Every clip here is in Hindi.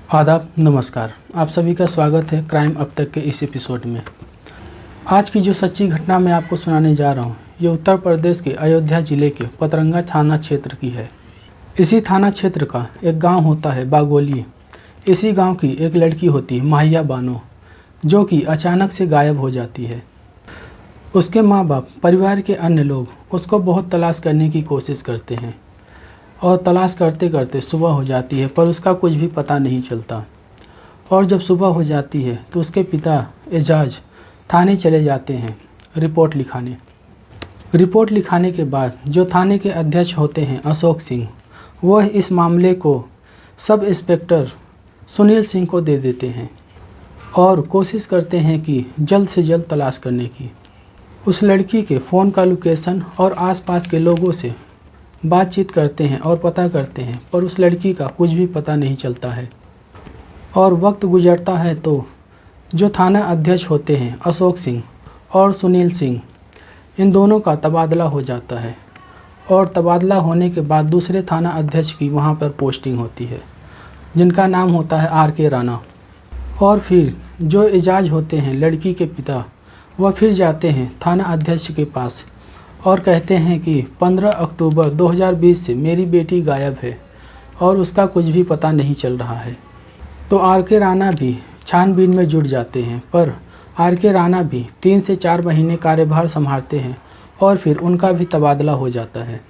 आदाब, नमस्कार। आप सभी का स्वागत है क्राइम अब तक के इस एपिसोड में। आज की जो सच्ची घटना मैं आपको सुनाने जा रहा हूँ ये उत्तर प्रदेश के अयोध्या जिले के पतरंगा थाना क्षेत्र की है। इसी थाना क्षेत्र का एक गांव होता है बागोली। इसी गांव की एक लड़की होती है माहिया बानो, जो कि अचानक से गायब हो जाती है। उसके माँ बाप, परिवार के अन्य लोग उसको बहुत तलाश करने की कोशिश करते हैं और तलाश करते करते सुबह हो जाती है, पर उसका कुछ भी पता नहीं चलता। और जब सुबह हो जाती है तो उसके पिता एजाज थाने चले जाते हैं रिपोर्ट लिखाने। रिपोर्ट लिखाने के बाद जो थाने के अध्यक्ष होते हैं अशोक सिंह, वह इस मामले को सब इंस्पेक्टर सुनील सिंह को दे देते हैं और कोशिश करते हैं कि जल्द से जल्द तलाश करने की। उस लड़की के फ़ोन का लोकेशन और आसपास के लोगों से बातचीत करते हैं और पता करते हैं, पर उस लड़की का कुछ भी पता नहीं चलता है। और वक्त गुजरता है तो जो थाना अध्यक्ष होते हैं अशोक सिंह और सुनील सिंह, इन दोनों का तबादला हो जाता है। और तबादला होने के बाद दूसरे थाना अध्यक्ष की वहाँ पर पोस्टिंग होती है, जिनका नाम होता है RK राणा। और फिर जो एजाज होते हैं लड़की के पिता, वह फिर जाते हैं थाना अध्यक्ष के पास और कहते हैं कि 15 अक्टूबर 2020 से मेरी बेटी गायब है और उसका कुछ भी पता नहीं चल रहा है। तो RK राणा भी छानबीन में जुट जाते हैं, पर RK राणा भी 3 से 4 महीने कार्यभार संभालते हैं और फिर उनका भी तबादला हो जाता है।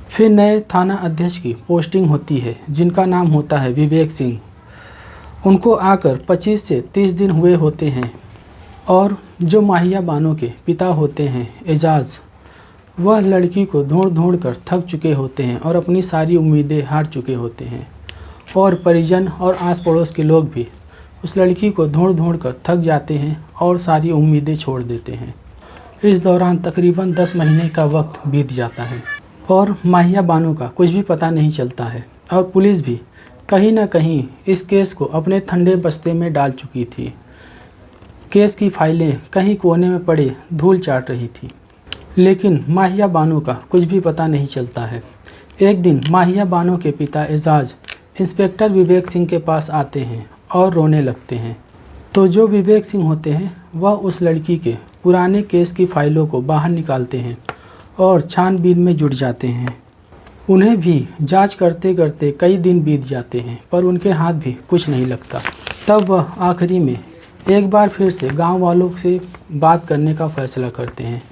फिर नए थाना अध्यक्ष की पोस्टिंग होती है, जिनका नाम होता है विवेक सिंह। उनको आकर 25 से 30 दिन हुए होते हैं। और जो माहिया बानो के पिता होते हैं एजाज, वह लड़की को ढूंढ कर थक चुके होते हैं और अपनी सारी उम्मीदें हार चुके होते हैं। और परिजन और आस पड़ोस के लोग भी उस लड़की को ढूंढ कर थक जाते हैं और सारी उम्मीदें छोड़ देते हैं। इस दौरान तकरीबन 10 महीने का वक्त बीत जाता है और माहिया बानो का कुछ भी पता नहीं चलता है। और पुलिस भी कहीं ना कहीं इस केस को अपने ठंडे बस्ते में डाल चुकी थी। केस की फाइलें कहीं कोने में पड़े धूल चाट रही थी, लेकिन माहिया बानो का कुछ भी पता नहीं चलता है। एक दिन माहिया बानो के पिता एजाज इंस्पेक्टर विवेक सिंह के पास आते हैं और रोने लगते हैं। तो जो विवेक सिंह होते हैं वह उस लड़की के पुराने केस की फाइलों को बाहर निकालते हैं और छानबीन में जुट जाते हैं। उन्हें भी जांच करते करते कई दिन बीत जाते हैं, पर उनके हाथ भी कुछ नहीं लगता। तब वह आखिरी में एक बार फिर से गांव वालों से बात करने का फैसला करते हैं।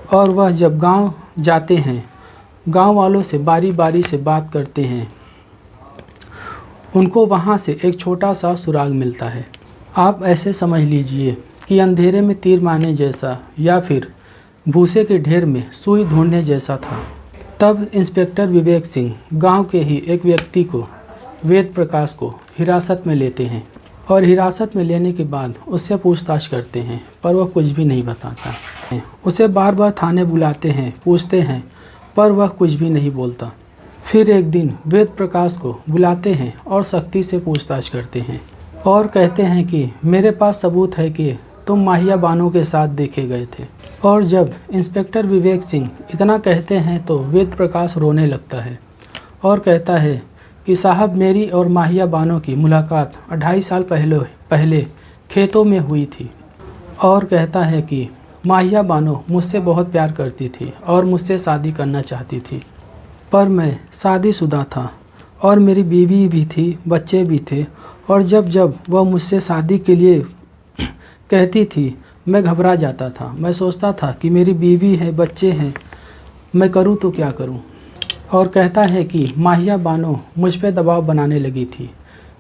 और वह जब गांव जाते हैं, गांव वालों से बारी बारी से बात करते हैं। उनको वहां से एक छोटा सा सुराग मिलता है। आप ऐसे समझ लीजिए कि अंधेरे में तीर मारने जैसा या फिर भूसे के ढेर में सुई ढूंढने जैसा था। तब इंस्पेक्टर विवेक सिंह गांव के ही एक व्यक्ति को, वेद प्रकाश को हिरासत में लेते हैं और हिरासत में लेने के बाद उससे पूछताछ करते हैं, पर वह कुछ भी नहीं बताता। उसे बार बार थाने बुलाते हैं, पूछते हैं, पर वह कुछ भी नहीं बोलता। फिर एक दिन वेद प्रकाश को बुलाते हैं और सख्ती से पूछताछ करते हैं और कहते हैं कि मेरे पास सबूत है कि तुम माहिया बानो के साथ देखे गए थे। और जब इंस्पेक्टर विवेक सिंह इतना कहते हैं तो वेद प्रकाश रोने लगता है और कहता है कि साहब, मेरी और माहिया बानो की मुलाकात 2.5 साल पहले खेतों में हुई थी। और कहता है कि माहिया बानो मुझसे बहुत प्यार करती थी और मुझसे शादी करना चाहती थी, पर मैं शादीशुदा था और मेरी बीवी भी थी, बच्चे भी थे। और जब जब वह मुझसे शादी के लिए कहती थी मैं घबरा जाता था। मैं सोचता था कि मेरी बीवी है, बच्चे हैं, मैं करूं तो क्या करूं। और कहता है कि माहिया बानो मुझ पे दबाव बनाने लगी थी,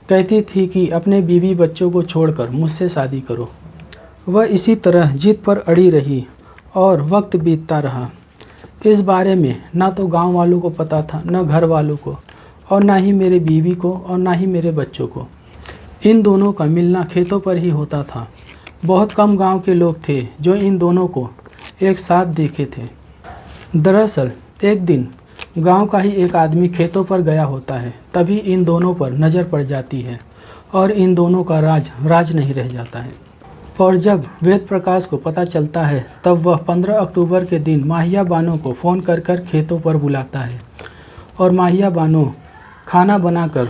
कहती थी कि अपने बीवी बच्चों को छोड़कर मुझसे शादी करो। वह इसी तरह जिद पर अड़ी रही और वक्त बीतता रहा। इस बारे में ना तो गांव वालों को पता था, न घर वालों को, और ना ही मेरे बीवी को और ना ही मेरे बच्चों को। इन दोनों का मिलना खेतों पर ही होता था। बहुत कम गांव के लोग थे जो इन दोनों को एक साथ देखे थे। दरअसल एक दिन गांव का ही एक आदमी खेतों पर गया होता है, तभी इन दोनों पर नज़र पड़ जाती है और इन दोनों का राज नहीं रह जाता है। और जब वेद प्रकाश को पता चलता है तब वह 15 अक्टूबर के दिन माहिया बानो को फ़ोन कर खेतों पर बुलाता है और माहिया बानो खाना बनाकर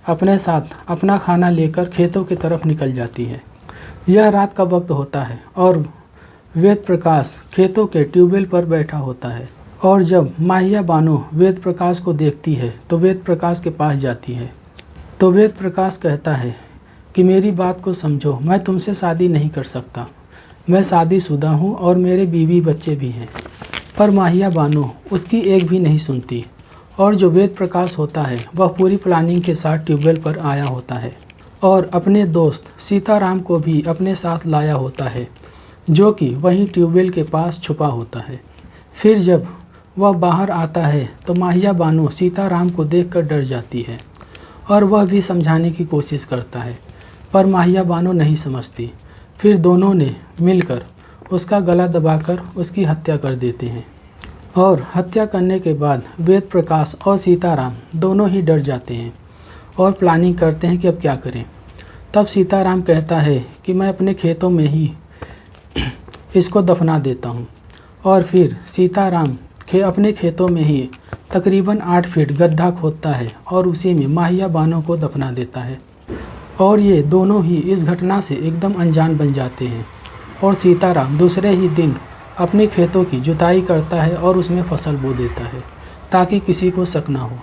अपने साथ अपना खाना लेकर खेतों की तरफ निकल जाती है। यह रात का वक्त होता है और वेद प्रकाश खेतों के ट्यूबवेल पर बैठा होता है। और जब माहिया बानो वेद प्रकाश को देखती है तो वेद प्रकाश के पास जाती है। तो वेद प्रकाश कहता है कि मेरी बात को समझो, मैं तुमसे शादी नहीं कर सकता। मैं शादीशुदा हूँ और मेरे बीवी बच्चे भी हैं। पर माहिया बानो उसकी एक भी नहीं सुनती और जो वेद प्रकाश होता है वह पूरी प्लानिंग के साथ ट्यूबवेल पर आया होता है और अपने दोस्त सीताराम को भी अपने साथ लाया होता है, जो कि वहीं ट्यूबवेल के पास छुपा होता है। फिर जब वह बाहर आता है तो माहिया बानो सीताराम को देखकर डर जाती है और वह भी समझाने की कोशिश करता है, पर माहिया बानो नहीं समझती। फिर दोनों ने मिलकर उसका गला दबाकर उसकी हत्या कर देते हैं और हत्या करने के बाद वेद प्रकाश और सीताराम दोनों ही डर जाते हैं और प्लानिंग करते हैं कि अब क्या करें। तब सीताराम कहता है कि मैं अपने खेतों में ही इसको दफना देता हूँ और फिर सीताराम अपने खेतों में ही तकरीबन 8 फीट गड्ढा खोदता है और उसी में माहिया बानो को दफना देता है। और ये दोनों ही इस घटना से एकदम अनजान बन जाते हैं और सीताराम दूसरे ही दिन अपने खेतों की जुताई करता है और उसमें फसल बो देता है ताकि किसी को शक ना हो।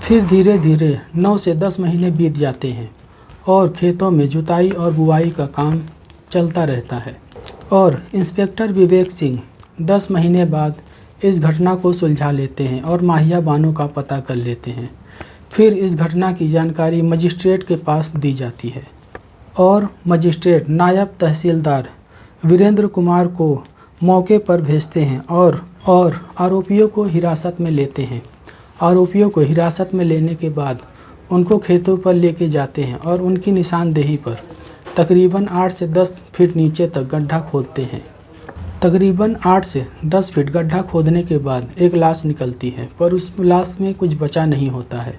फिर धीरे धीरे 9 से 10 महीने बीत जाते हैं और खेतों में जुताई और बुआई का काम चलता रहता है और इंस्पेक्टर विवेक सिंह 10 महीने बाद इस घटना को सुलझा लेते हैं और माहिया बानो का पता कर लेते हैं। फिर इस घटना की जानकारी मजिस्ट्रेट के पास दी जाती है और मजिस्ट्रेट नायब तहसीलदार वीरेंद्र कुमार को मौके पर भेजते हैं और आरोपियों को हिरासत में लेते हैं। आरोपियों को हिरासत में लेने के बाद उनको खेतों पर लेके जाते हैं और उनकी निशानदेही पर तकरीबन 8 से 10 फीट नीचे तक गड्ढा खोदते हैं। तकरीबन 8 से 10 फीट गड्ढा खोदने के बाद एक लाश निकलती है, पर उस लाश में कुछ बचा नहीं होता है।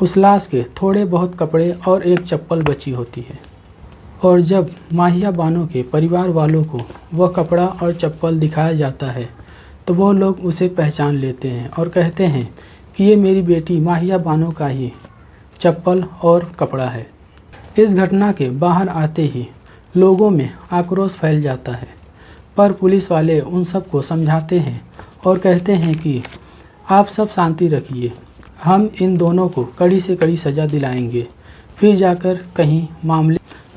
उस लाश के थोड़े बहुत कपड़े और एक चप्पल बची होती है और जब माहिया बानो के परिवार वालों को वह कपड़ा और चप्पल दिखाया जाता है तो वो लोग उसे पहचान लेते हैं और कहते हैं कि ये मेरी बेटी माहिया बानो का ही चप्पल और कपड़ा है। इस घटना के बाहर आते ही लोगों में आक्रोश फैल जाता है, पर पुलिस वाले उन सबको समझाते हैं और कहते हैं कि आप सब शांति रखिए, हम इन दोनों को कड़ी से कड़ी सज़ा दिलाएंगे। फिर जाकर कहीं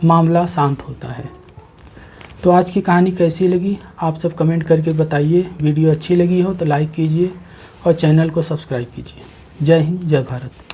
मामला शांत होता है। तो आज की कहानी कैसी लगी आप सब कमेंट करके बताइए। वीडियो अच्छी लगी हो तो लाइक कीजिए और चैनल को सब्सक्राइब कीजिए। जय हिंद, जय भारत।